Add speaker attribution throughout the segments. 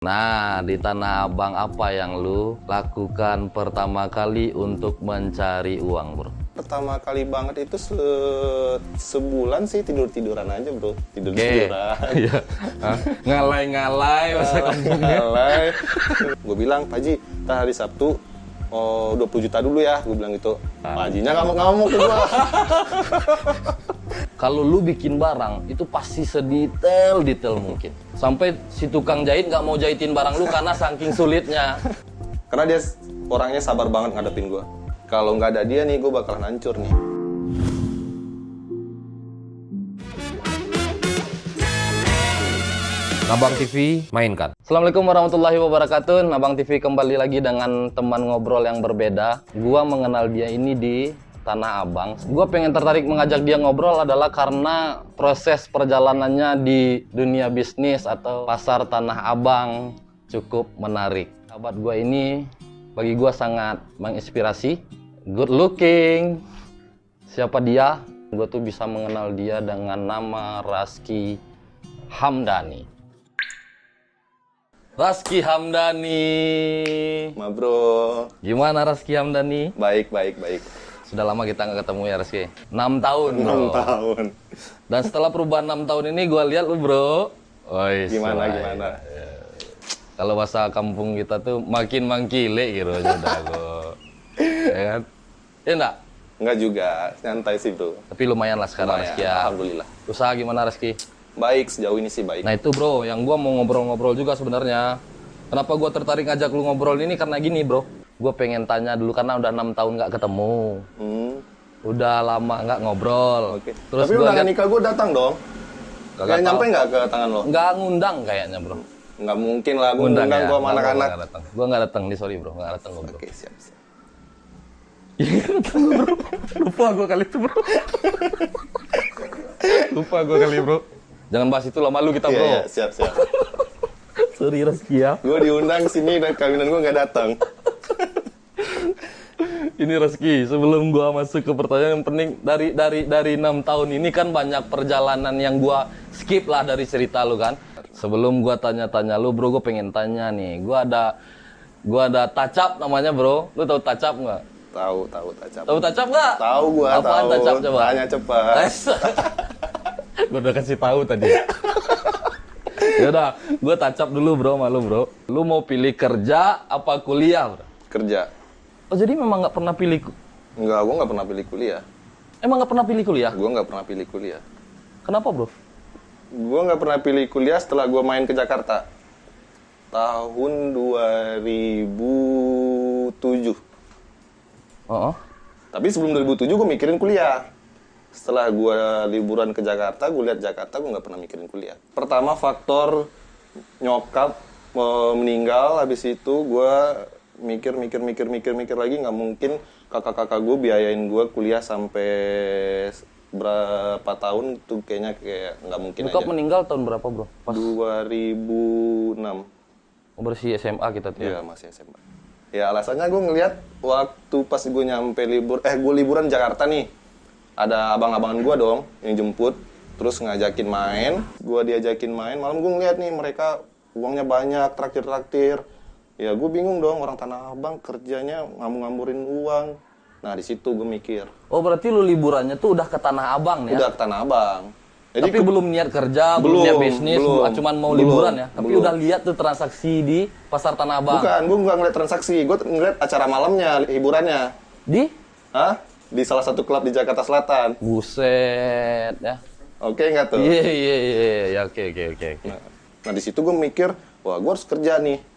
Speaker 1: Nah, di Tanah Abang apa yang lu lakukan pertama kali untuk mencari uang, bro?
Speaker 2: Pertama kali banget itu sebulan sih tidur-tiduran aja, bro. Tidur-tiduran.
Speaker 1: Iya. Ngalai-ngalai masa kampungnya.
Speaker 2: Ngalai. Gue bilang, Pak Haji, hari Sabtu 20 juta dulu ya, gue bilang gitu. Pak Hajinya ngamuk-ngamuk ke gue.
Speaker 1: Kalau lu bikin barang, itu pasti sedetail-detail mungkin. Sampai si tukang jahit nggak mau jahitin barang lu karena saking sulitnya.
Speaker 2: Karena dia orangnya sabar banget ngadepin gue. Kalau nggak ada dia nih, gue bakalan hancur nih.
Speaker 1: Nabang TV mainkan. Assalamualaikum warahmatullahi wabarakatuh. Nabang TV kembali lagi dengan teman ngobrol yang berbeda. Gua mengenal dia ini di Tanah Abang. Gua pengen tertarik mengajak dia ngobrol adalah karena proses perjalanannya di dunia bisnis atau pasar Tanah Abang cukup menarik. Sahabat gua ini bagi gua sangat menginspirasi. Good looking. Siapa dia? Gua tuh bisa mengenal dia dengan nama Raski Hamdani. Raski Hamdani.
Speaker 2: Ma bro.
Speaker 1: Gimana Raski Hamdani?
Speaker 2: Baik.
Speaker 1: Sudah lama kita nggak ketemu ya Raski? 6 tahun bro.
Speaker 2: 6 tahun.
Speaker 1: Dan setelah perubahan 6 tahun ini gue lihat lu bro.
Speaker 2: Gimana?
Speaker 1: Ya. Kalau bahasa kampung kita tuh makin mangkile gitu udah gue. Ya kan? Ya enggak?
Speaker 2: Enggak juga, nyantai sih bro.
Speaker 1: Tapi lumayan lah sekarang
Speaker 2: Lumayan,
Speaker 1: Raski ya.
Speaker 2: alhamdulillah.
Speaker 1: Usaha gimana Raski?
Speaker 2: Baik, sejauh ini sih baik.
Speaker 1: Nah itu bro, yang gua mau ngobrol-ngobrol juga sebenarnya. Kenapa gua tertarik ngajak lu ngobrol ini karena gini bro. Gua pengen tanya dulu karena udah 6 tahun nggak ketemu. Udah lama nggak ngobrol.
Speaker 2: Oke.
Speaker 1: Terus
Speaker 2: tapi
Speaker 1: gua
Speaker 2: undangan nikah gue datang dong.
Speaker 1: Kagak
Speaker 2: Kayak nyampe
Speaker 1: tahu.
Speaker 2: nggak ke tangan lo?
Speaker 1: Nggak ngundang kayaknya bro.
Speaker 2: Nggak mungkin lah, gue undang gue sama anak-anak.
Speaker 1: Gue nggak datang nih, sorry bro, nggak datang gue bro.
Speaker 2: Oke, siap.
Speaker 1: Lupa gue kali itu bro. Lupa gue kali bro. Jangan bahas itu lah, malu kita bro.
Speaker 2: Iya, siap.
Speaker 1: Sorry Raski ya.
Speaker 2: Gue diundang sini dan kawinan gue nggak datang.
Speaker 1: Ini Raski, sebelum gua masuk ke pertanyaan yang penting dari 6 tahun ini kan banyak perjalanan yang gua skip lah dari cerita lu kan. Sebelum gua tanya-tanya lu bro, gua pengen tanya nih. Gua ada tacap namanya bro. Lu tahu tacap nggak?
Speaker 2: Tahu tacap.
Speaker 1: Tahu tacap nggak?
Speaker 2: Tahu gue.
Speaker 1: Apaan
Speaker 2: tahu.
Speaker 1: tacap coba?
Speaker 2: Tanya cepat.
Speaker 1: Gua udah kasih tahu tadi. Yaudah, gua tacap dulu bro, malu bro. Lu mau pilih kerja apa kuliah bro?
Speaker 2: Kerja.
Speaker 1: Oh jadi memang nggak pernah pilih?
Speaker 2: Enggak, gue nggak pernah pilih kuliah.
Speaker 1: Emang nggak pernah pilih kuliah?
Speaker 2: Gue nggak pernah pilih kuliah.
Speaker 1: Kenapa bro?
Speaker 2: Gue nggak pernah pilih kuliah setelah gue main ke Jakarta. Tahun 2007.
Speaker 1: Oh.
Speaker 2: Tapi sebelum 2007 gue mikirin kuliah. Setelah gue liburan ke Jakarta, gue lihat Jakarta, gue nggak pernah mikirin kuliah. Pertama faktor nyokap meninggal, habis itu gue mikir lagi, nggak mungkin kakak-kakak gue biayain gue kuliah sampai berapa tahun tuh kayak nggak mungkin.
Speaker 1: Nyokap
Speaker 2: aja.
Speaker 1: meninggal tahun berapa bro? Pas
Speaker 2: 2006.
Speaker 1: bersih SMA kita tuh ya?
Speaker 2: Iya, masih SMA. Ya alasannya gue ngeliat waktu pas gue nyampe gue liburan di Jakarta nih, ada abang-abangan gue dong yang jemput, terus ngajakin main, gue diajakin main, malam gue ngeliat nih mereka uangnya banyak, traktir. Ya gue bingung dong, orang Tanah Abang kerjanya ngambur-ngamburin uang. Nah di situ gue mikir.
Speaker 1: Oh berarti lu liburannya tuh udah ke Tanah Abang ya?
Speaker 2: Udah ke Tanah Abang. Jadi
Speaker 1: tapi belum niat kerja, belum niat bisnis, cuman mau liburan ya? Tapi udah lihat tuh transaksi di pasar Tanah Abang?
Speaker 2: Bukan, gue nggak ngeliat transaksi, gue ngeliat acara malamnya, hiburannya.
Speaker 1: Di?
Speaker 2: Hah? Di salah satu klub di Jakarta Selatan.
Speaker 1: Buset ya.
Speaker 2: Oke nggak tuh?
Speaker 1: Iya, oke.
Speaker 2: Nah di situ gue mikir, wah gue harus kerja nih.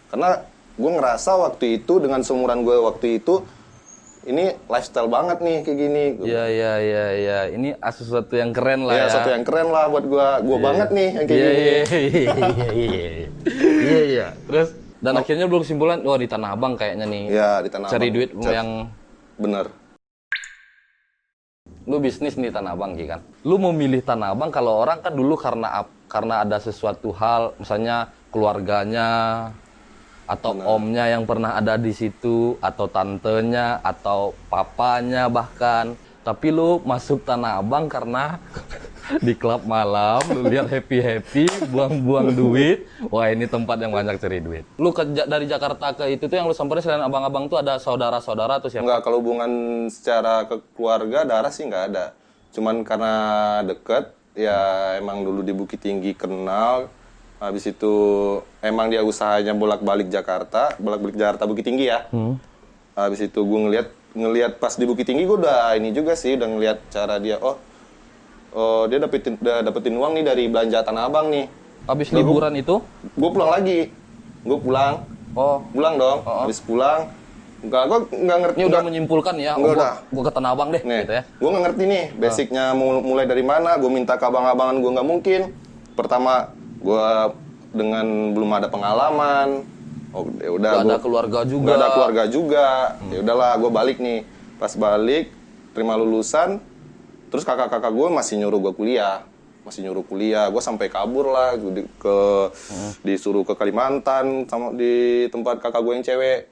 Speaker 2: Karena gue ngerasa waktu itu dengan seumuran gue waktu itu ini lifestyle banget nih kayak gini.
Speaker 1: Iya. Ini sesuatu yang keren lah ya.
Speaker 2: Sesuatu yang keren lah buat gue banget nih yang kayak gini.
Speaker 1: Iya. Terus dan akhirnya belum kesimpulan, wah di Tanah Abang kayaknya nih.
Speaker 2: Iya di Tanah Abang.
Speaker 1: Cari duit yang
Speaker 2: bener.
Speaker 1: Lu bisnis di Tanah Abang kan? Lu memilih Tanah Abang kalau orang kan dulu karena ada sesuatu hal, misalnya keluarganya atau omnya yang pernah ada di situ, atau tantenya, atau papanya bahkan. Tapi lu masuk Tanah Abang karena Di klub malam, lu lihat happy-happy, buang-buang duit. Wah, ini tempat yang banyak cari duit. Lu dari Jakarta ke itu tuh yang lu samperin selain abang-abang tuh ada saudara-saudara tuh siapa?
Speaker 2: Enggak, kalau hubungan secara keluarga, darah sih nggak ada. Cuman karena deket, ya emang dulu di Bukit Tinggi kenal. Habis itu emang dia usahanya bolak-balik Jakarta Bukit Tinggi ya. Habis itu gue ngelihat pas di Bukit Tinggi gue udah ini juga sih, udah ngelihat cara dia. Oh, dia dapetin uang nih dari belanja Tanah Abang nih.
Speaker 1: Habis liburan itu?
Speaker 2: Gue pulang lagi. Gue pulang.
Speaker 1: Oh,
Speaker 2: Pulang dong. Habis pulang. Gue nggak ngerti.
Speaker 1: ini udah menyimpulkan ya. Gue ke Tanah Abang deh,
Speaker 2: Nih,
Speaker 1: gitu ya.
Speaker 2: gue nggak ngerti nih basicnya mulai dari mana. Gue minta ke abang-abangan gue nggak mungkin. Pertama, gue dengan belum ada pengalaman. Oh, ya udah.
Speaker 1: Gak ada keluarga juga.
Speaker 2: Gak ada keluarga juga. Ya udahlah, gue balik nih. Pas balik, terima lulusan. Terus kakak-kakak gue masih nyuruh gue kuliah. Gue sampai kabur lah, disuruh ke Kalimantan sama di tempat kakak gue yang cewek.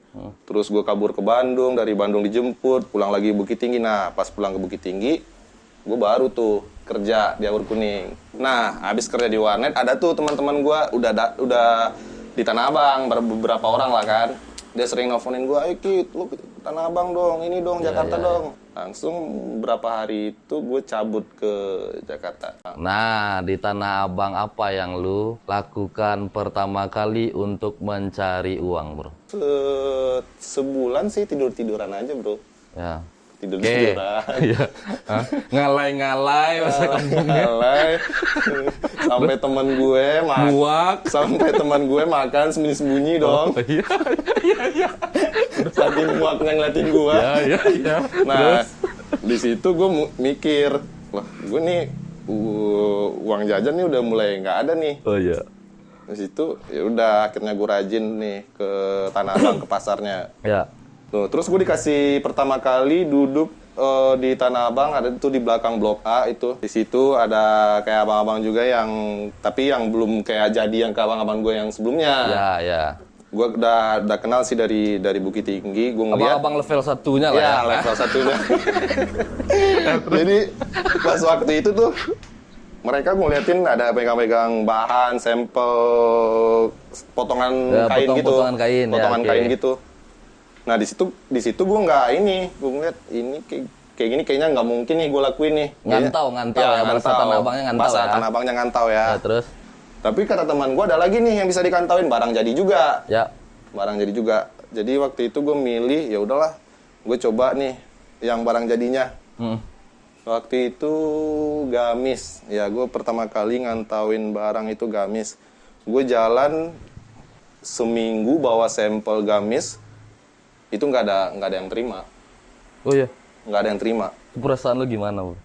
Speaker 2: Terus gue kabur ke Bandung, dari Bandung dijemput, pulang lagi Bukit Tinggi. Nah, pas pulang ke Bukit Tinggi, gue baru tuh kerja di Awur Kuning. Nah, habis kerja di warnet, ada tuh teman-teman gue udah di Tanah Abang, beberapa orang lah kan. Dia sering nelfonin gue, ayo Kit, lu ke Tanah Abang dong, ini dong, Jakarta dong. Langsung berapa hari itu gue cabut ke Jakarta.
Speaker 1: Nah, di Tanah Abang apa yang lu lakukan pertama kali untuk mencari uang, bro?
Speaker 2: Sebulan sih tidur-tiduran aja, bro.
Speaker 1: Ya.
Speaker 2: Tidur-tiduran.
Speaker 1: Iya. Ngalai-ngalai masa kampungnya.
Speaker 2: Ngalai. Sampai teman gue sampai teman gue makan sembunyi-sembunyi dong.
Speaker 1: Iya.
Speaker 2: Saking muaknya ngeliatin gue.
Speaker 1: Iya.
Speaker 2: Nah, di situ gue mikir, wah, gue nih uang jajan nih udah mulai nggak ada nih.
Speaker 1: Oh iya.
Speaker 2: Di situ ya udah akhirnya gue rajin nih ke Tanah Abang, ke pasarnya.
Speaker 1: Ya.
Speaker 2: Tuh, terus gue dikasih pertama kali duduk di Tanah Abang, ada tuh di belakang Blok A itu. Di situ ada kayak abang-abang juga tapi yang belum kayak jadi yang ke abang-abang gue yang sebelumnya.
Speaker 1: Ya.
Speaker 2: Gue udah kenal sih dari Bukit Tinggi. Gue ngeliat
Speaker 1: Abang level satunya lah ya.
Speaker 2: level satunya. Jadi pas waktu itu tuh mereka gue liatin ada pegang-pegang bahan, sampel potongan kain gitu. Potongan kain gitu. Nah, di situ gue gue ngeliat ini kayak gini kayaknya nggak mungkin nih gue lakuin nih.
Speaker 1: Ngantau ya, bahasa Tanah Abangnya ngantau
Speaker 2: bahasa
Speaker 1: ya.
Speaker 2: Tanah Abangnya ngantau ya.
Speaker 1: Terus?
Speaker 2: Tapi kata teman gue ada lagi nih yang bisa dikantauin, barang jadi juga.
Speaker 1: Ya.
Speaker 2: Barang jadi juga. Jadi waktu itu gue milih, ya udahlah, gue coba nih yang barang jadinya. Waktu itu gamis. Ya, gue pertama kali ngantauin barang itu gamis. Gue jalan seminggu bawa sampel gamis. Itu nggak ada yang terima.
Speaker 1: Oh iya.
Speaker 2: Nggak ada yang terima.
Speaker 1: Perasaan lu gimana, bro?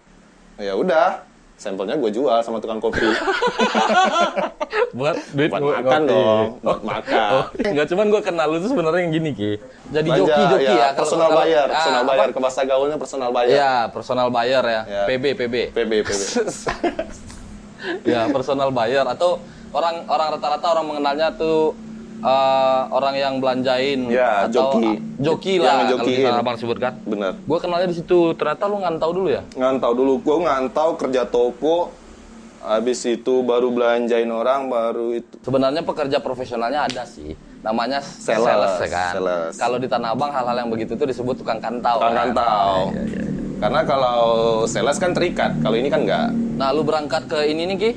Speaker 2: Ya udah, sampelnya gue jual sama tukang kopi.
Speaker 1: buat duit
Speaker 2: buat makan dong, buat makan.
Speaker 1: Enggak, cuman gue kenal lu tuh sebenarnya yang gini, Ki. Jadi joki ya.
Speaker 2: Personal buyer, ke bahasa gaulnya personal buyer.
Speaker 1: Iya, personal buyer ya. PB. Ya, personal buyer atau orang rata-rata orang mengenalnya tuh orang yang belanjain atau joki lah kalau misalnya abang sebutkan.
Speaker 2: Bener.
Speaker 1: Gue kenalnya di situ. Ternyata lu ngantau dulu ya?
Speaker 2: Ngantau dulu. Gue ngantau kerja toko. Habis itu baru belanjain orang, baru itu.
Speaker 1: Sebenarnya pekerja profesionalnya ada sih. Namanya
Speaker 2: sales
Speaker 1: ya kan. Kalau di Tanah Abang hal-hal yang begitu tuh disebut tukang kantau.
Speaker 2: Tukang kantau. Iya. Karena kalau sales kan terikat, kalau ini kan enggak.
Speaker 1: Nah, lu berangkat ke ini nih, Ki?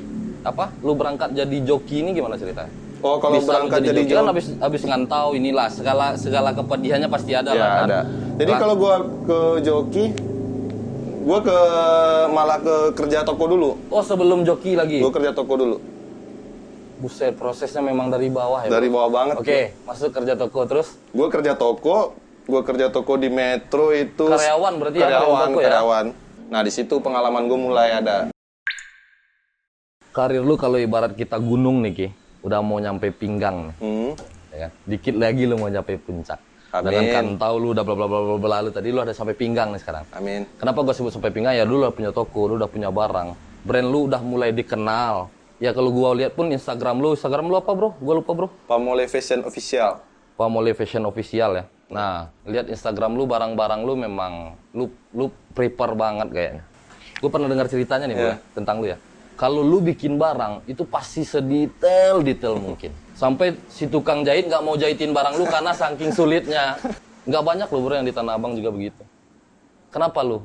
Speaker 1: Lu berangkat jadi joki ini gimana ceritanya?
Speaker 2: Oh, kalau berangkat jadi
Speaker 1: joki kan habis ngantau inilah segala kepedihannya pasti ada lah kan.
Speaker 2: Ada. Jadi kalau gua ke joki, gua malah ke kerja toko dulu.
Speaker 1: Oh, sebelum joki lagi.
Speaker 2: Gua kerja toko dulu.
Speaker 1: Buset, prosesnya memang dari bawah ya.
Speaker 2: Dari bawah banget.
Speaker 1: Oke, masuk kerja toko terus.
Speaker 2: Gua kerja toko di Metro itu.
Speaker 1: Karyawan berarti karyawan.
Speaker 2: Ya? Nah, di situ pengalaman gua mulai ada.
Speaker 1: Karir lu kalau ibarat kita gunung nih, Ki. Udah mau nyampe pinggang nih. Ya kan? Dikit lagi lu mau nyampe puncak.
Speaker 2: Amin.
Speaker 1: Dengan kantau lu udah bla bla bla bla lalu tadi lu ada sampai pinggang nih sekarang.
Speaker 2: Amin.
Speaker 1: Kenapa gua sebut sampai pinggang? Ya lu udah punya toko, lu udah punya barang. Brand lu udah mulai dikenal. Ya kalau gua lihat pun Instagram lu apa, Bro? Gua lupa, Bro.
Speaker 2: Pamole Fashion Official.
Speaker 1: Pamole Fashion Official ya. Nah, lihat Instagram lu, barang-barang lu memang lu prepare banget kayaknya. Gua pernah dengar ceritanya nih, Bro, tentang lu ya. kalau lu bikin barang itu pasti sedetail mungkin. Sampai si tukang jahit nggak mau jahitin barang lu karena saking sulitnya. Nggak banyak loh bro yang di Tanah Abang juga begitu. Kenapa lu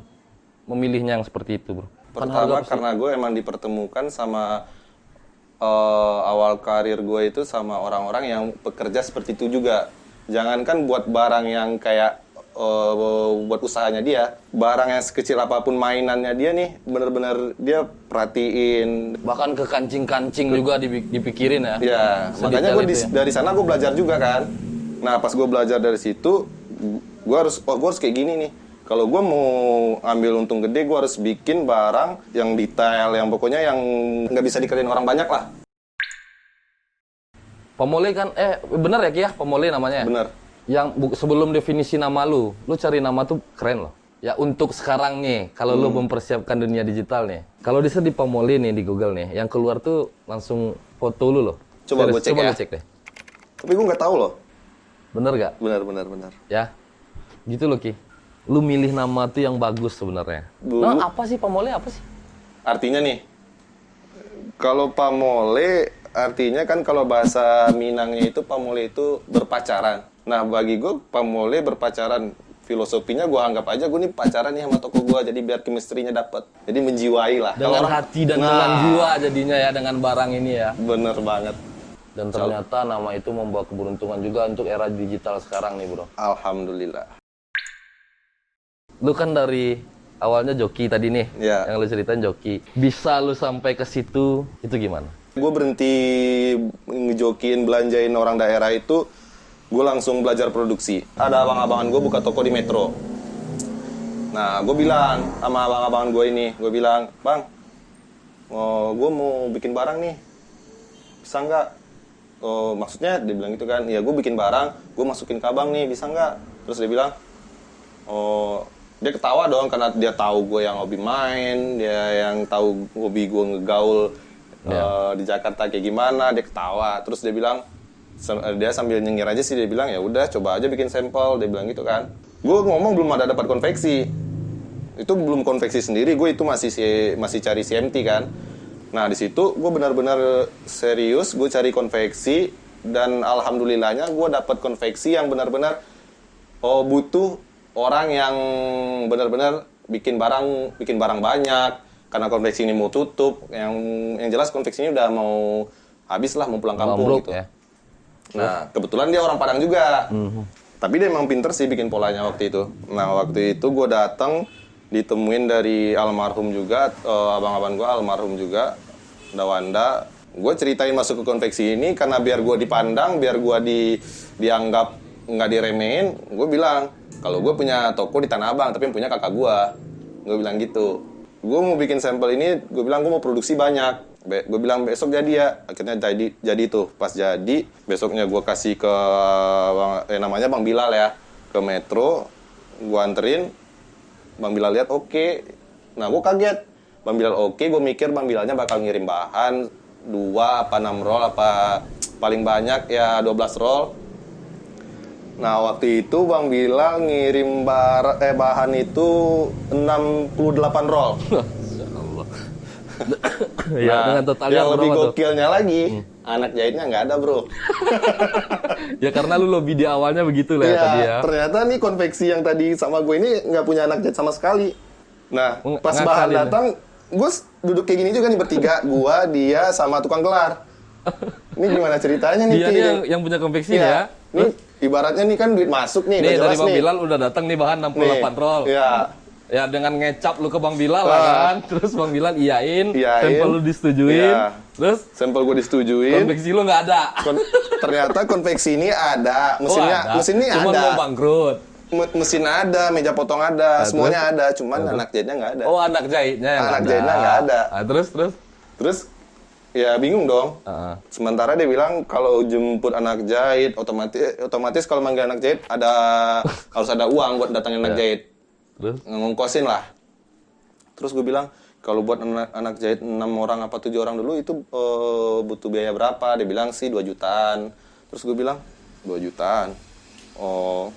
Speaker 1: memilihnya yang seperti itu bro?
Speaker 2: Pertama karena gue emang dipertemukan sama awal karir gue itu sama orang-orang yang bekerja seperti itu juga. Jangankan buat barang yang kayak buat usahanya dia, barang yang sekecil apapun mainannya dia nih, bener-bener dia perhatiin.
Speaker 1: Bahkan ke kancing-kancing juga dipikirin ya.
Speaker 2: Ya, makanya gue dari sana gue belajar juga kan. Nah, pas gue belajar dari situ, gue harus kayak gini nih. Kalau gue mau ambil untung gede, gue harus bikin barang yang detail, yang pokoknya yang nggak bisa dikerjain orang banyak lah.
Speaker 1: Pamole kan, bener ya Ki ya, Pamole namanya ya?
Speaker 2: Bener.
Speaker 1: Yang sebelum definisi nama lu cari nama tuh keren loh. Ya untuk sekarang nih, kalau lu mempersiapkan dunia digital nih. Kalau di Pamole nih di Google nih, yang keluar tuh langsung foto lu loh.
Speaker 2: Coba gue cek
Speaker 1: Coba
Speaker 2: ya.
Speaker 1: lu cek deh.
Speaker 2: Tapi gue nggak tahu loh.
Speaker 1: Bener gak?
Speaker 2: Bener.
Speaker 1: Ya, gitu loh Ki. Lu milih nama tuh yang bagus sebenarnya. Nah, apa sih Pamole apa sih?
Speaker 2: Artinya nih, kalau Pamole artinya kan kalau bahasa Minangnya itu Pamole itu berpacaran. Nah bagi gue Pamole berpacaran, filosofinya gue anggap aja gue nih pacaran nih sama toko gue, jadi biar chemistry-nya dapet, jadi menjiwai lah.
Speaker 1: Dengan hati dan dengan jiwa jadinya ya, dengan barang ini ya.
Speaker 2: Bener banget.
Speaker 1: Dan ternyata nama itu membawa keberuntungan juga untuk era digital sekarang nih bro.
Speaker 2: Alhamdulillah.
Speaker 1: Lu kan dari awalnya joki tadi nih,
Speaker 2: Ya.
Speaker 1: yang lu ceritain joki. Bisa lu sampai ke situ, itu gimana?
Speaker 2: Gue berhenti ngejokiin belanjain orang daerah itu, gue langsung belajar produksi. Ada abang-abangan gue buka toko di Metro. Nah, gue bilang sama abang-abangan gue ini, gue bilang, Bang, gue mau bikin barang nih, bisa nggak? Maksudnya dia bilang gitu kan, ya gue bikin barang, gue masukin ke abang nih, bisa nggak? Terus dia bilang, dia ketawa dong karena dia tahu gue yang hobi main, dia yang tahu hobi gue ngegaul di Jakarta kayak gimana, dia ketawa. Terus dia bilang, dia sambil nyengir aja sih, dia bilang ya udah coba aja bikin sampel, dia bilang gitu kan. Gue ngomong belum ada dapat konveksi, itu belum konveksi sendiri, gue itu masih cari CMT kan. Nah di situ gue benar-benar serius, gue cari konveksi dan alhamdulillahnya gue dapat konveksi yang benar-benar butuh orang yang benar-benar bikin barang banyak karena konveksi ini mau tutup, yang jelas konveksi ini udah mau habis lah, mau pulang kampung gitu.
Speaker 1: Ya.
Speaker 2: Nah, kebetulan dia orang Padang juga. Tapi dia emang pinter sih bikin polanya waktu itu. Nah, waktu itu gue datang ditemuin dari almarhum juga, abang-abang gue almarhum juga, Dawanda. Gue ceritain masuk ke konveksi ini karena biar gue dipandang, biar gue dianggap nggak diremehin. Gue bilang, kalau gue punya toko di Tanah Abang, tapi yang punya kakak gue. Gue bilang gitu. Gue mau bikin sampel ini, gue bilang gue mau produksi banyak. Gue bilang besok jadi ya, akhirnya jadi tuh. Pas jadi, besoknya gue kasih ke namanya Bang Bilal ya, ke Metro, gue anterin. Bang Bilal lihat oke. Nah gue kaget, Bang Bilal oke, gue mikir Bang Bilalnya bakal ngirim bahan 2 apa 6 roll apa paling banyak ya 12 roll. Nah waktu itu Bang Bilal ngirim bahan itu 68 roll.
Speaker 1: Ya, dengan totalnya
Speaker 2: yang lebih
Speaker 1: berapa tuh?
Speaker 2: gokilnya lagi, anak jahitnya nggak ada bro.
Speaker 1: Ya karena lu lobby di awalnya begitu lah ya tadi ya.
Speaker 2: Ternyata nih konveksi yang tadi sama gue ini nggak punya anak jahit sama sekali. Nah, pas bahan datang, gue duduk kayak gini juga nih bertiga, gue, dia, sama tukang gelar. Ini gimana ceritanya nih?
Speaker 1: Dia yang punya konveksi ya.
Speaker 2: Nih, ibaratnya nih kan duit masuk nih,
Speaker 1: Nih
Speaker 2: udah
Speaker 1: dari
Speaker 2: jelas
Speaker 1: Bang
Speaker 2: nih.
Speaker 1: Bilal udah datang nih bahan 68 roll.
Speaker 2: Iya.
Speaker 1: Ya dengan ngecap lu ke Bang Bilal lah kan. Terus Bang Bilal iyain, sampel lu disetujuin.
Speaker 2: Iya.
Speaker 1: Terus
Speaker 2: sampel gue disetujuin.
Speaker 1: konveksi lu nggak ada.
Speaker 2: Ternyata konveksi ini ada, mesinnya
Speaker 1: Cuman
Speaker 2: ada.
Speaker 1: mau bangkrut.
Speaker 2: Mesin ada, meja potong ada, semuanya ada, cuman anak jahitnya nggak ada.
Speaker 1: Oh anak jahitnya yang
Speaker 2: Anak
Speaker 1: ada.
Speaker 2: jahitnya nggak ada.
Speaker 1: Terus
Speaker 2: Ya bingung dong. Sementara dia bilang kalau jemput anak jahit otomatis kalau manggil anak jahit harus ada uang buat datangin anak jahit.
Speaker 1: Terus
Speaker 2: Ngongkosin lah. Terus gue bilang kalau buat anak jahit 6 orang apa 7 orang dulu itu butuh biaya berapa? Dia bilang sih 2 jutaan. Terus gue bilang 2 jutaan. Oh.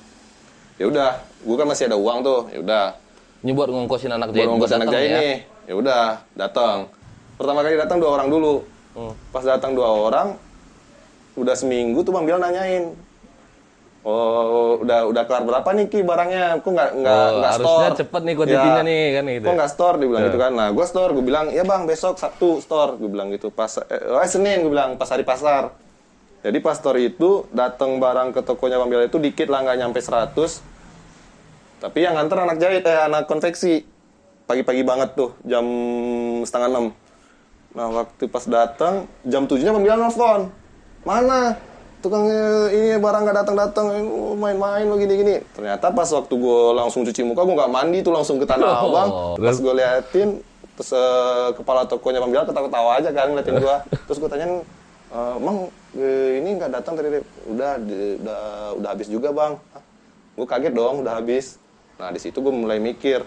Speaker 2: Ya udah, gue kan masih ada uang tuh. Ya udah.
Speaker 1: ini buat ngongkosin anak jahit.
Speaker 2: Buat ngongkosin anak jahit
Speaker 1: ya?
Speaker 2: nih. Ya udah, datang. Pertama kali datang 2 orang dulu. Pas datang 2 orang, udah seminggu tuh Bang Bilal nanyain. Oh, udah kelar berapa nih Ki barangnya? Kok nggak
Speaker 1: harusnya
Speaker 2: store?
Speaker 1: cepet nih kuantitinya nih kan gitu.
Speaker 2: Kok nggak store? Dia bilang gitu kan. Nah, gue store. Gue bilang, ya Bang besok Sabtu store. Gue bilang gitu. Senin gue bilang pas hari pasar. Jadi pas store itu datang barang ke tokonya Bang Bilal itu dikit lah, nggak nyampe 100. Tapi yang nganter anak jahit, anak konveksi. Pagi-pagi banget tuh, jam 5:30. Nah, waktu pas datang, jam 7-nya Bang Bilal nelfon. Mana? Tukangnya ini barang nggak datang-datang, main-main lo gini-gini. Ternyata pas waktu gue langsung cuci muka, gue nggak mandi tuh langsung ke Tanah Abang. Pas gue liatin, terus kepala tokonya Bang Bilal ketawa-tawa aja kan ngeliatin gue. Terus gue tanyain, Mang, ini nggak datang tadi? Udah habis juga Bang. Gue kaget dong, udah habis. Nah di situ gue mulai mikir,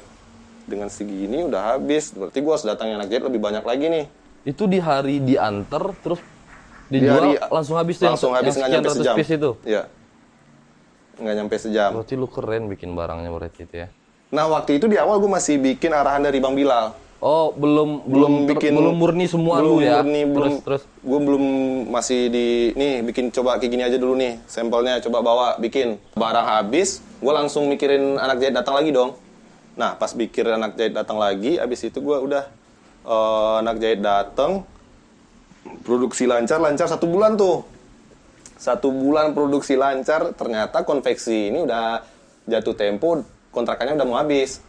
Speaker 2: dengan segini udah habis, berarti gue harus datangin anak jahit lebih banyak lagi nih.
Speaker 1: Itu di hari diantar terus dijual langsung habis tuh
Speaker 2: langsung habis, nggak nyampe sejam.
Speaker 1: Piece itu.
Speaker 2: Iya. Nggak nyampe sejam.
Speaker 1: Berarti lu keren bikin barangnya berarti itu ya.
Speaker 2: Nah, waktu itu di awal gue masih bikin arahan dari Bang Bilal.
Speaker 1: Oh, belum murni semua lu ya. Terus
Speaker 2: gue belum masih bikin coba kayak gini aja dulu nih. Sampelnya coba bawa bikin. Barang habis, gue langsung mikirin anak jahit datang lagi dong. Nah, pas pikir anak jahit datang lagi, abis itu gue udah anak jahit datang. Produksi lancar 1 bulan tuh. 1 bulan produksi lancar, ternyata konveksi ini udah jatuh tempo, kontrakannya udah mau habis.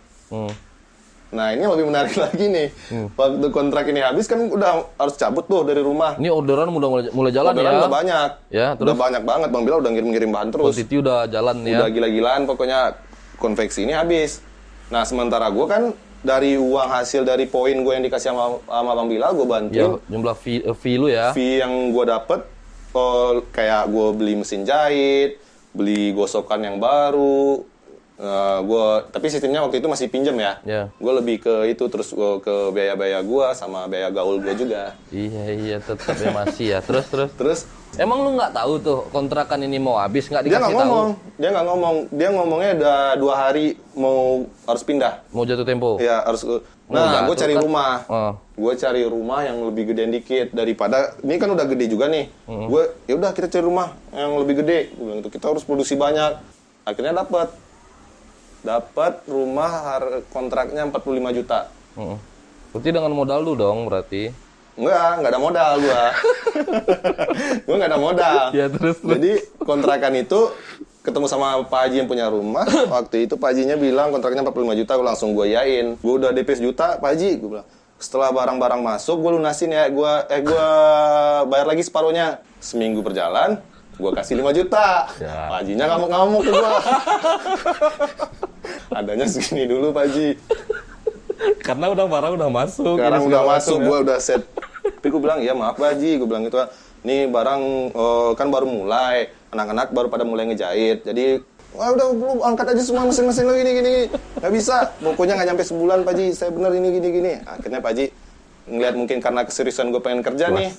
Speaker 2: Nah ini lebih menarik lagi nih. Waktu kontrak ini habis kan udah harus cabut tuh dari rumah.
Speaker 1: Ini orderan udah mulai jalan
Speaker 2: orderan
Speaker 1: ya?
Speaker 2: Udah banyak.
Speaker 1: Ya, terus?
Speaker 2: Udah banyak banget, Bang Bilal udah ngirim-ngirim bahan terus.
Speaker 1: Quantity udah jalan ya?
Speaker 2: Udah gila-gilaan, pokoknya konveksi ini habis. Nah sementara gue kan dari uang hasil dari poin gue yang dikasih sama Bang Bilal, gue bantuin.
Speaker 1: Ya, jumlah fee lu ya?
Speaker 2: Fee yang gue dapet, kayak gue beli mesin jahit, beli gosokan yang baru. Tapi sistemnya waktu itu masih pinjam ya. Gue lebih ke itu, terus gue ke biaya-biaya gue sama biaya gaul gue juga.
Speaker 1: Iya tetap ya masih ya. Terus. Emang lu nggak tahu tuh kontrakan ini mau habis, nggak dikasih tahu?
Speaker 2: Dia nggak ngomong. Dia ngomongnya udah 2 hari mau harus pindah.
Speaker 1: Mau jatuh tempo?
Speaker 2: Iya harus. Nah, gue cari rumah. Gue cari rumah yang lebih gedean dikit daripada ini kan udah gede juga nih. Gue ya udah kita cari rumah yang lebih gede. Gue bilang itu kita harus produksi banyak. Akhirnya dapat rumah kontraknya 45 juta.
Speaker 1: Berarti dengan modal lu dong berarti?
Speaker 2: Nggak ada modal gua. Gua nggak ada modal.
Speaker 1: Ya terus.
Speaker 2: Jadi kontrakan itu ketemu sama Pak Haji yang punya rumah. Waktu itu Pak Hajinya bilang kontraknya 45 juta, gua langsung gua yain. Gua udah DP sejuta, Pak Haji, gua bilang. Setelah barang-barang masuk, gua lunasin ya. Gua bayar lagi separuhnya. Seminggu berjalan, gua kasih 5 juta. Ya. Pak Hajinya ngamuk-ngamuk ke gua. Adanya segini dulu Pak Haji.
Speaker 1: Karena barang udah masuk.
Speaker 2: Sekarang udah masuk, gue udah set. Tapi gue bilang, ya maaf Pak Haji, gue bilang gitu kan. Nih barang kan baru mulai, anak-anak baru pada mulai ngejahit. Jadi, wah udah lu angkat aja semua mesin-mesin lo gini. Nggak bisa, pokoknya nggak nyampe sebulan Pak Haji, saya bener ini gini. Akhirnya Pak Haji ngeliat mungkin karena keseriusan gue pengen kerja nih.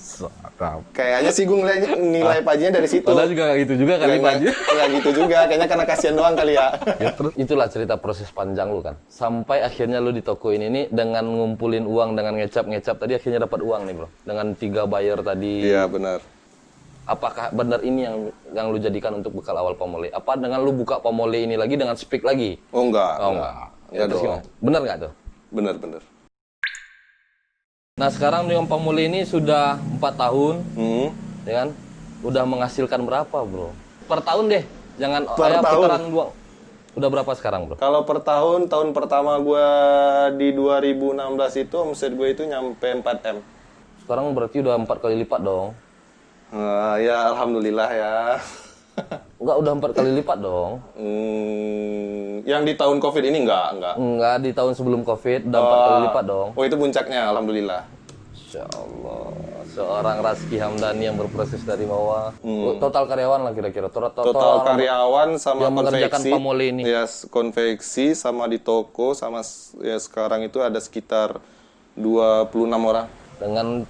Speaker 2: Kayaknya sih gue ngeliat nilai Pak Hajinya dari situ.
Speaker 1: Padahal juga nggak gitu juga kali Pak Haji.
Speaker 2: Nggak gitu juga, kayaknya karena kasihan doang kali ya.
Speaker 1: Terus itulah cerita proses panjang lu kan. Sampai akhirnya lu di toko ini dengan ngumpulin uang, dengan ngecap tadi akhirnya dapat uang nih bro. Dengan 3 buyer tadi.
Speaker 2: Iya benar.
Speaker 1: Apakah benar ini yang lu jadikan untuk bekal awal Pomole? Apa dengan lu buka Pomole ini lagi dengan speak lagi?
Speaker 2: Oh enggak.
Speaker 1: Ya dong. Benar nggak tuh?
Speaker 2: Benar.
Speaker 1: Nah sekarang dengan Pomole ini sudah 4 tahun, ya kan? Udah menghasilkan berapa bro? Per tahun deh, jangan putaran doang. Udah berapa sekarang bro?
Speaker 2: Kalau per tahun pertama gue di 2016 itu omset gue itu nyampe 4M.
Speaker 1: Sekarang berarti udah 4 kali lipat dong?
Speaker 2: Ya alhamdulillah ya.
Speaker 1: Enggak, udah 4 kali lipat dong?
Speaker 2: Yang di tahun COVID ini enggak.
Speaker 1: Enggak, di tahun sebelum COVID udah 4 kali lipat dong?
Speaker 2: Oh itu puncaknya, alhamdulillah.
Speaker 1: Insya Allah. Seorang Razky Hamdani yang berproses dari bawah. Total karyawan lah kira-kira?
Speaker 2: Total karyawan sama
Speaker 1: yang mengerjakan Pomole ini?
Speaker 2: Ya, konveksi sama di toko, sama ya sekarang itu ada sekitar 26 orang.
Speaker 1: Dengan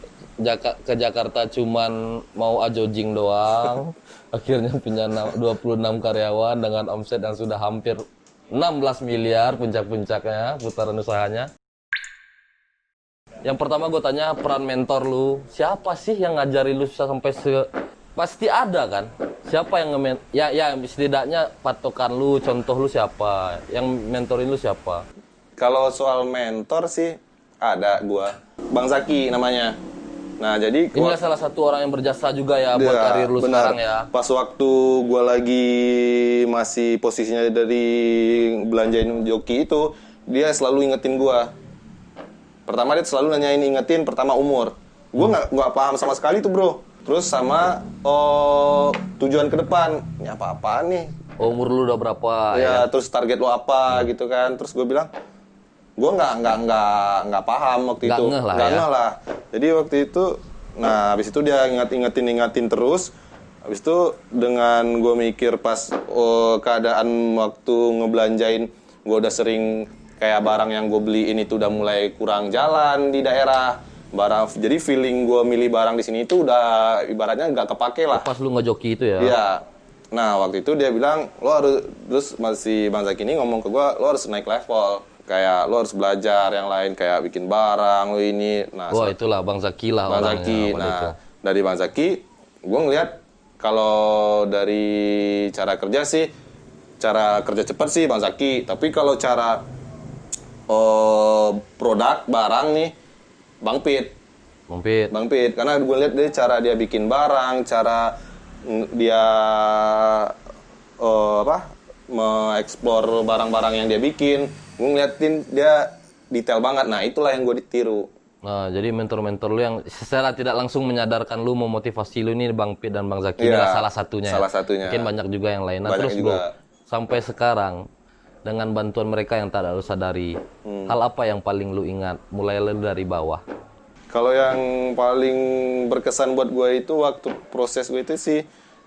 Speaker 1: ke Jakarta cuman mau ajojing doang. Akhirnya punya 26 karyawan dengan omset yang sudah hampir 16 miliar puncak-puncaknya putaran usahanya. Yang pertama gue tanya peran mentor lu. Siapa sih yang ngajarin lu sampai pasti ada kan? Siapa yang ya setidaknya patokan lu, contoh lu siapa? Yang mentorin lu siapa?
Speaker 2: Kalau soal mentor sih ada gua. Bang Zaki namanya. Nah, jadi
Speaker 1: Ini salah satu orang yang berjasa juga ya buat karir lu
Speaker 2: benar.
Speaker 1: sekarang ya.
Speaker 2: Pas waktu gua lagi masih posisinya dari belanjain joki itu, dia selalu ingetin gua. Pertama dia selalu ingetin pertama umur. Gua nggak paham sama sekali tuh, Bro. Terus sama tujuan ke depan. Ini apa-apaan nih?
Speaker 1: Umur lu udah berapa
Speaker 2: Ya, terus target lo apa gitu kan. Terus gue bilang, gue nggak paham waktu
Speaker 1: Nggak
Speaker 2: itu.
Speaker 1: ngeh lah
Speaker 2: Nggak
Speaker 1: ya.
Speaker 2: ngeh lah. Jadi waktu itu, nah habis itu dia ingetin terus. Habis itu dengan gue mikir pas keadaan waktu ngebelanjain, gue udah sering kayak barang yang gue beliin itu udah mulai kurang jalan di daerah. Jadi feeling gue milih barang di sini itu udah ibaratnya nggak kepake lah.
Speaker 1: Pas lu ngejoki itu ya.
Speaker 2: Iya. Nah, waktu itu dia bilang, lo harus, terus masih Bang Zaki ini ngomong ke gue, lo harus naik level. Kayak lo harus belajar yang lain, kayak bikin barang, lo ini. Nah,
Speaker 1: Wah, itulah Bang Zaki lah
Speaker 2: Bang
Speaker 1: orangnya.
Speaker 2: Zaki.
Speaker 1: Itu.
Speaker 2: Nah, dari Bang Zaki, gue ngeliat kalau dari cara kerja sih, cara kerja cepat sih Bang Zaki. Tapi kalau cara produk, barang nih, Bang Pit. Bang Pit, karena gue lihat dia cara dia bikin barang, cara dia mengeksplor barang-barang yang dia bikin, gue ngeliatin dia detail banget. Nah, itulah yang gue ditiru.
Speaker 1: Nah, jadi mentor-mentor lu yang secara tidak langsung menyadarkan lu, memotivasi lu ini Bang Pit dan Bang Zaki
Speaker 2: Iya,
Speaker 1: adalah salah satunya.
Speaker 2: salah satunya.
Speaker 1: Mungkin banyak juga yang lain. Nah,
Speaker 2: Banyak
Speaker 1: terus
Speaker 2: juga.
Speaker 1: bro, sampai sekarang dengan bantuan mereka yang tak ada lu sadari, hal apa yang paling lu ingat mulai lu dari bawah?
Speaker 2: Kalau yang paling berkesan buat gue itu waktu proses gue itu sih,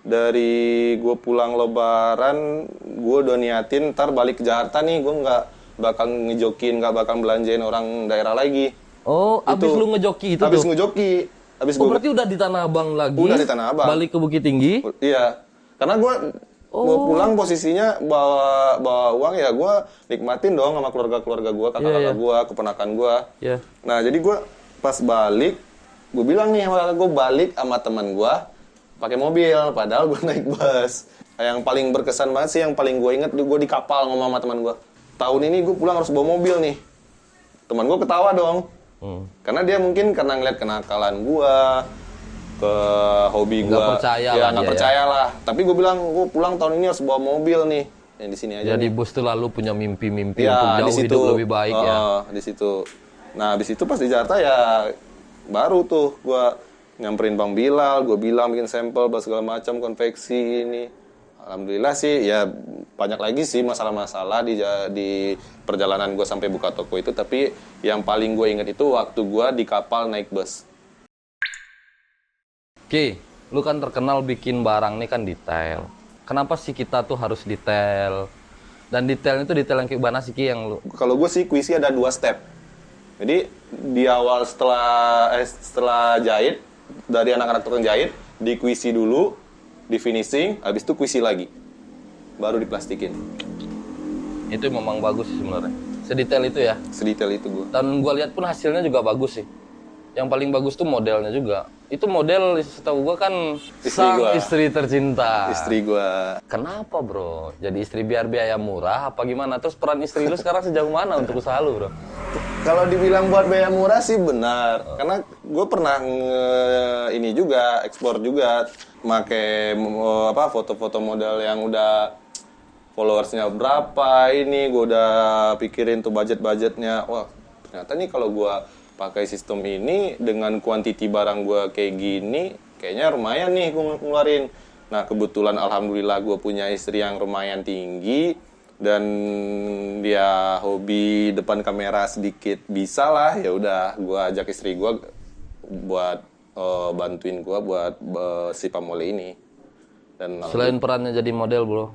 Speaker 2: dari gue pulang lebaran, gue udah niatin ntar balik ke Jakarta nih, gue nggak bakal ngejokin, nggak bakal belanjain orang daerah lagi.
Speaker 1: Oh, abis lu ngejoki itu
Speaker 2: Abis
Speaker 1: tuh?
Speaker 2: ngejoki.
Speaker 1: Oh, berarti udah di Tanah Abang lagi?
Speaker 2: Udah di Tanah Abang.
Speaker 1: Balik ke Bukit Tinggi?
Speaker 2: Iya, karena gue mau pulang posisinya bawa uang ya, gue nikmatin dong sama keluarga gue, kakak-kakak gue, keponakan gue.
Speaker 1: Iya.
Speaker 2: Nah, jadi gue pas balik, gue bilang nih sama kakak gue, balik sama teman gue pakai mobil, padahal gue naik bus. Yang paling berkesan banget sih, yang paling gue inget, gue di kapal ngomong sama teman gue. Tahun ini gue pulang harus bawa mobil nih. Teman gue ketawa dong. Karena dia mungkin karena ngeliat kenakalan gue, ke hobi gue.
Speaker 1: Nggak percaya lah
Speaker 2: nggak
Speaker 1: dia,
Speaker 2: percaya lah. Tapi gue bilang, gue pulang tahun ini harus bawa mobil nih. Yang di sini aja.
Speaker 1: Jadi
Speaker 2: nih.
Speaker 1: bos tuh lalu punya mimpi-mimpi
Speaker 2: Ya,
Speaker 1: untuk
Speaker 2: di
Speaker 1: jauh
Speaker 2: situ.
Speaker 1: hidup lebih baik ya.
Speaker 2: Di situ. Nah, habis itu pas di Jakarta ya baru tuh gue nyamperin Bang Bilal, gue bilang bikin sampel, segala macam, konveksi ini. Alhamdulillah sih, ya banyak lagi sih masalah-masalah di perjalanan gue sampai buka toko itu. Tapi yang paling gue inget itu waktu gue di kapal naik bus.
Speaker 1: Oke, lu kan terkenal bikin barang nih kan detail. Kenapa sih kita tuh harus detail? Dan detailnya itu detail yang kayak mana sih Ki yang lu?
Speaker 2: Kalau gue sih kuisi ada 2 step. Jadi di awal setelah jahit, dari anak-anak tukang jahit, dikuisi dulu, di finishing, habis itu kuisi lagi. Baru diplastikin.
Speaker 1: Itu memang bagus sih sebenarnya. Sedetail itu ya.
Speaker 2: Sedetail itu gue.
Speaker 1: Dan gua lihat pun hasilnya juga bagus sih. Yang paling bagus tuh modelnya juga. Itu model setahu gua kan istri tercinta.
Speaker 2: Istri gue.
Speaker 1: Kenapa bro? Jadi istri biar biaya murah apa gimana? Terus peran istri lu sekarang sejauh mana untuk usaha lu bro?
Speaker 2: Kalau dibilang buat biaya murah sih benar. Karena gue pernah ini juga, ekspor juga. Make foto-foto model yang udah followersnya berapa ini. Gue udah pikirin tuh budget-budgetnya. Wah, ternyata nih kalau gue pakai sistem ini dengan kuantiti barang gue kayak gini, kayaknya lumayan nih gue ngeluarin. Nah, kebetulan alhamdulillah gue punya istri yang lumayan tinggi dan dia hobi depan kamera sedikit bisa lah. Ya udah, gue ajak istri gue buat bantuin gue buat si pamole ini. Dan
Speaker 1: Selain perannya jadi model bro,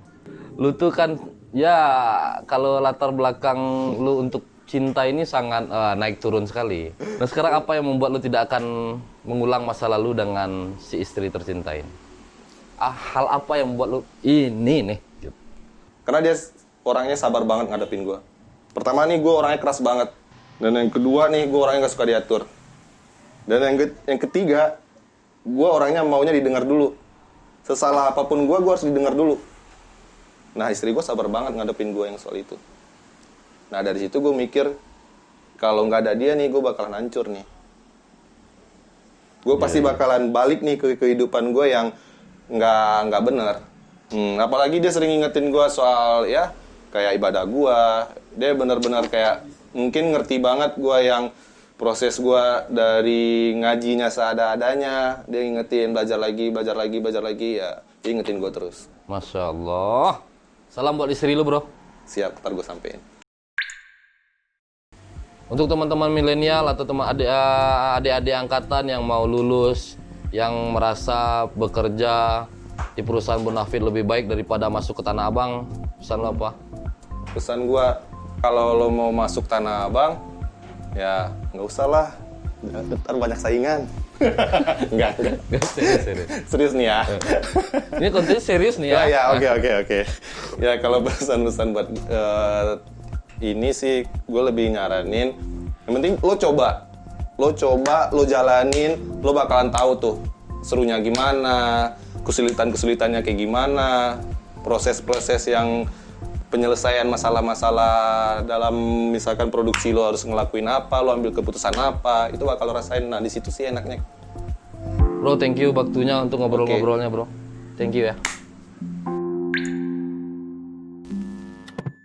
Speaker 1: lu tuh kan ya kalau latar belakang lu untuk cinta ini sangat naik turun sekali. Nah sekarang apa yang membuat lu tidak akan mengulang masa lalu dengan si istri tercinta ini? Hal apa yang membuat lu ini nih?
Speaker 2: karena dia orangnya sabar banget ngadepin gue. Pertama nih gue orangnya keras banget. Dan yang kedua nih, gue orangnya nggak suka diatur. Dan yang ketiga, gue orangnya maunya didengar dulu. Sesalah apapun gue harus didengar dulu. Nah, istri gue sabar banget ngadepin gue yang soal itu. Nah, dari situ gue mikir, kalau nggak ada dia nih, gue bakalan hancur nih. Gue pasti bakalan balik nih ke kehidupan gue yang nggak bener. Apalagi dia sering ngingetin gue soal ya kayak ibadah gue. Dia benar-benar kayak mungkin ngerti banget gue yang proses gue dari ngajinya seada-adanya. Dia ngingetin belajar lagi ya. Dia ingetin gue terus.
Speaker 1: Masya Allah. Salam buat istri lu, bro.
Speaker 2: Siap, ntar gue sampein.
Speaker 1: Untuk teman-teman milenial atau teman adik-adik angkatan yang mau lulus, yang merasa bekerja di perusahaan Bonafit lebih baik daripada masuk ke Tanah Abang, pesan lo apa?
Speaker 2: Pesan gue, kalau lo mau masuk Tanah Abang, ya nggak usah lah. Ntar banyak saingan. Enggak. Serius nih ya.
Speaker 1: Ini kontennya serius nih ya.
Speaker 2: Ya, oke. Ya, kalau pesan-pesan buat ini sih gue lebih nyaranin, yang penting lo coba, lo jalanin, lo bakalan tahu tuh serunya gimana, kesulitannya kayak gimana, proses-proses yang penyelesaian masalah-masalah dalam misalkan produksi lo harus ngelakuin apa, lo ambil keputusan apa, itu bakal lo rasain. Nah, di situ sih enaknya.
Speaker 1: Bro, thank you waktunya untuk ngobrol-ngobrolnya, bro. Thank you ya.